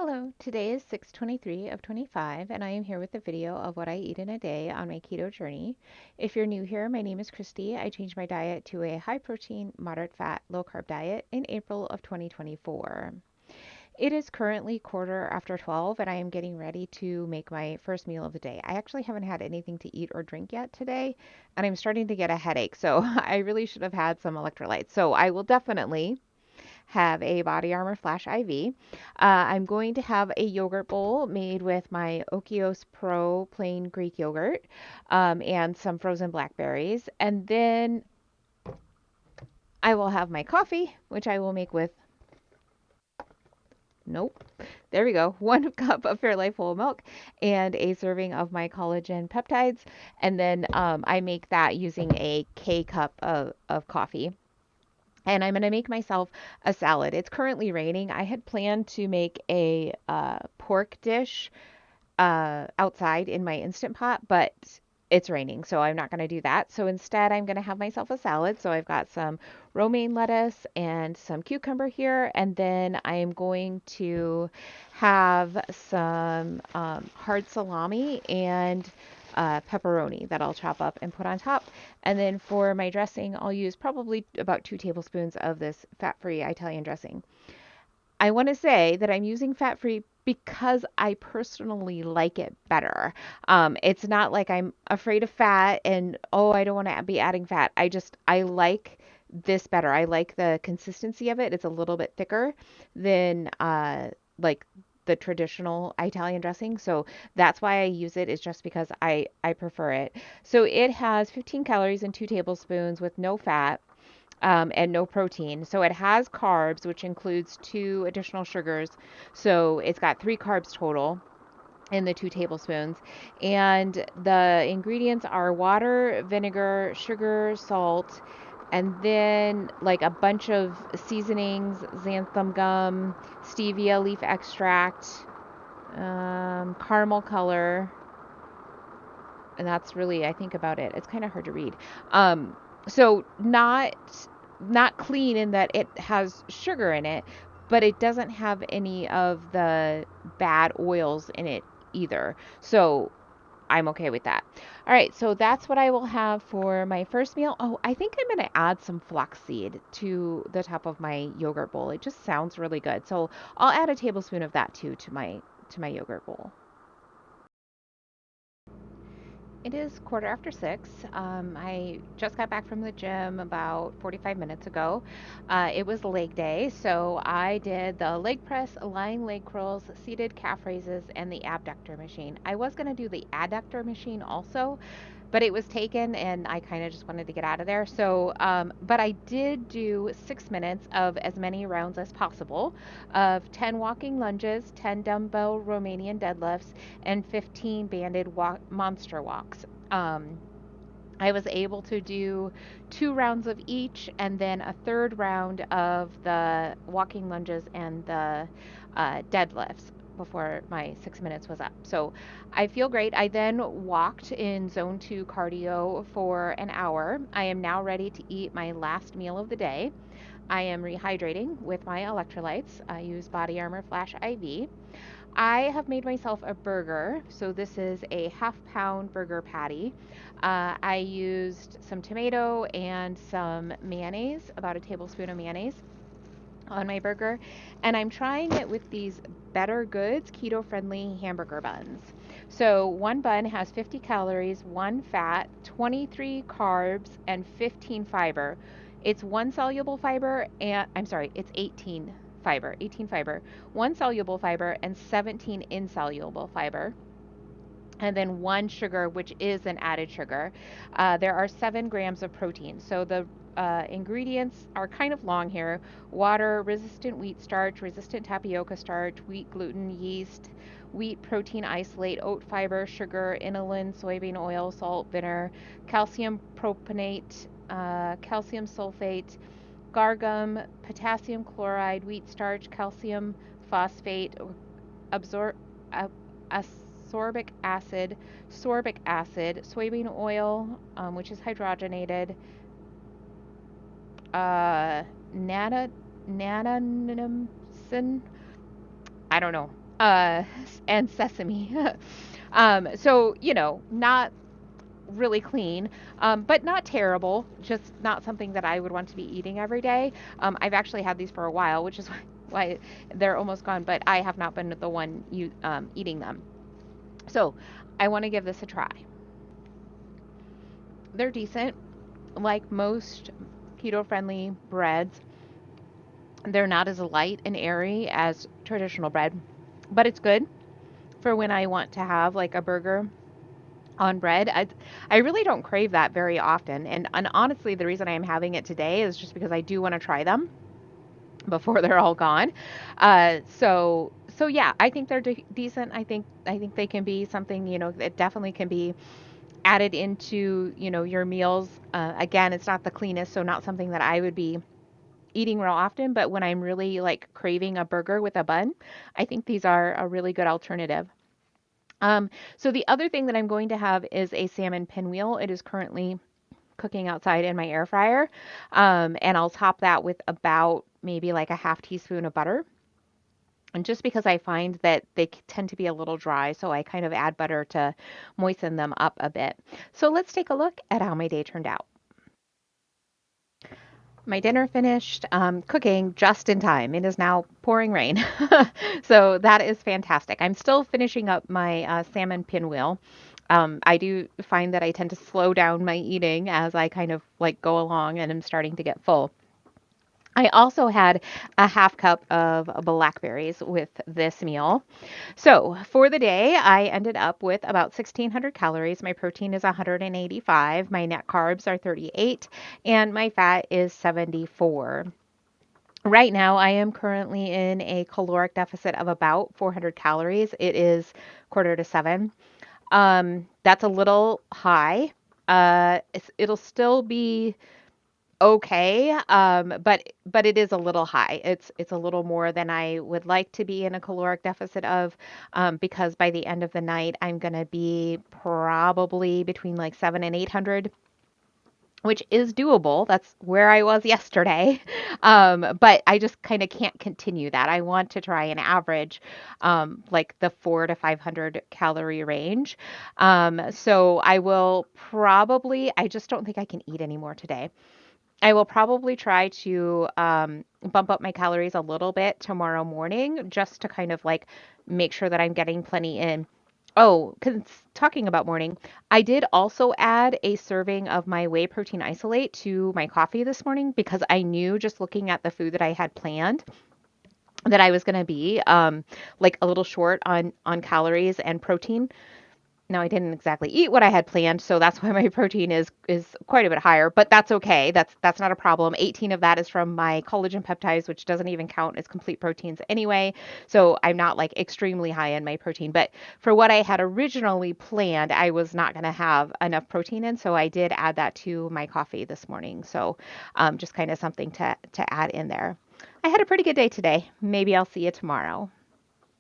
Hello, today is 6/23 of 25, and I am here with a video of what I eat in a day on my keto journey. If you're new here, my name is Christy. I changed my diet to a high protein, moderate fat, low carb diet in April of 2024. It is currently quarter after 12, and I am getting ready to make my first meal of the day. I actually haven't had anything to eat or drink yet today, and I'm starting to get a headache, so I really should have had some electrolytes. So I will definitely have a Body Armor Flash IV. I'm going to have a yogurt bowl made with my Okios Pro plain Greek yogurt and some frozen blackberries. And then I will have my coffee, which I will make with, nope, there we go, 1 cup of Fairlife whole milk and a serving of my collagen peptides. And then I make that using a K cup of coffee. And I'm going to make myself a salad. It's currently raining. I had planned to make a pork dish outside in my Instant Pot, but it's raining, so I'm not going to do that. So instead, I'm going to have myself a salad. So I've got some romaine lettuce and some cucumber here, and then I am going to have some hard salami and pepperoni that I'll chop up and put on top. And then for my dressing, I'll use probably about 2 tablespoons of this fat-free Italian dressing. I want to say that I'm using fat-free because I personally like it better. It's not like I'm afraid of fat and, oh, I don't want to be adding fat. I like this better. I like the consistency of it. It's a little bit thicker than like the traditional Italian dressing. So that's why I use it, is just because I prefer it. So it has 15 calories and 2 tablespoons with no fat and no protein. So it has carbs, which includes 2 additional sugars. So it's got 3 carbs total in the 2 tablespoons. And the ingredients are water, vinegar, sugar, salt, and then like a bunch of seasonings, xanthan gum, stevia leaf extract, caramel color. And that's really, I think, about it. It's kind of hard to read. So not clean in that it has sugar in it, but it doesn't have any of the bad oils in it either. So I'm okay with that. All right, so that's what I will have for my first meal. Oh, I think I'm going to add some flaxseed to the top of my yogurt bowl. It just sounds really good. So I'll add a tablespoon of that too to my yogurt bowl. It is quarter after 6. I just got back from the gym about 45 minutes ago. It was leg day, so I did the leg press, lying leg curls, seated calf raises, and the abductor machine. I was going to do the adductor machine also, but it was taken and I kind of just wanted to get out of there. So, but I did do 6 minutes of as many rounds as possible of 10 walking lunges, 10 dumbbell Romanian deadlifts, and 15 banded monster walks. I was able to do 2 rounds of each and then a third round of the walking lunges and the deadlifts before my 6 minutes was up. So I feel great. I then walked in zone 2 cardio for an hour. I am now ready to eat my last meal of the day. I am rehydrating with my electrolytes. I use Body Armor Flash IV. I have made myself a burger. So this is a half-pound burger patty. I used some tomato and some mayonnaise, about a tablespoon of mayonnaise on my burger. And I'm trying it with these Bettergoods keto-friendly hamburger buns. So one bun has 50 calories, 1 fat, 23 carbs, and 15 fiber. It's 1 soluble fiber, and I'm sorry, it's 18 fiber, 1 soluble fiber, and 17 insoluble fiber. And then 1 sugar, which is an added sugar. There are 7 grams of protein. So the ingredients are kind of long here: water, resistant wheat starch, resistant tapioca starch, wheat gluten, yeast, wheat protein isolate, oat fiber, sugar, inulin, soybean oil, salt, vinegar, calcium propionate, calcium sulfate, gargum, potassium chloride, wheat starch, calcium phosphate, absor- uh, sorbic acid, soybean oil, which is hydrogenated, uh, nana, nanonimsin, I don't know, uh, and sesame. So, not really clean, but not terrible. Just not something that I would want to be eating every day. I've actually had these for a while, which is why they're almost gone, but I have not been the one eating them. So I want to give this a try. They're decent, like most keto friendly breads. They're not as light and airy as traditional bread, but it's good for when I want to have like a burger on bread. I really don't crave that very often. And honestly, the reason I am having it today is just because I do want to try them before they're all gone. So yeah, I think they're decent. I think they can be something, that definitely can be added into, your meals. Again, it's not the cleanest, so not something that I would be eating real often, but when I'm really like craving a burger with a bun, I think these are a really good alternative. So the other thing that I'm going to have is a salmon pinwheel. It is currently cooking outside in my air fryer. And I'll top that with about maybe like a half teaspoon of butter. And just because I find that they tend to be a little dry, so I kind of add butter to moisten them up a bit. So let's take a look at how my day turned out. My dinner finished cooking just in time. It is now pouring rain. So that is fantastic. I'm still finishing up my salmon pinwheel. I do find that I tend to slow down my eating as I kind of like go along and I'm starting to get full. I also had a half cup of blackberries with this meal. So for the day, I ended up with about 1,600 calories. My protein is 185, my net carbs are 38, and my fat is 74. Right now, I am currently in a caloric deficit of about 400 calories. It is quarter to seven. That's a little high. It'll still be okay, but it is a little high. It's a little more than I would like to be in a caloric deficit of, because by the end of the night, I'm gonna be probably between like 700 and 800, which is doable. That's where I was yesterday. But I just kind of can't continue that. I want to try an average, like the 400 to 500 calorie range. So I will probably, I just don't think I can eat anymore today. I will probably try to bump up my calories a little bit tomorrow morning just to kind of like make sure that I'm getting plenty in. Oh, because talking about morning, I did also add a serving of my whey protein isolate to my coffee this morning because I knew just looking at the food that I had planned that I was going to be like a little short on calories and protein. Now I didn't exactly eat what I had planned, so that's why my protein is quite a bit higher, but that's okay. That's not a problem. 18 of that is from my collagen peptides, which doesn't even count as complete proteins anyway. So I'm not like extremely high in my protein, but for what I had originally planned, I was not going to have enough protein in, so I did add that to my coffee this morning. So just kind of something to add in there. I had a pretty good day today. Maybe I'll see you tomorrow.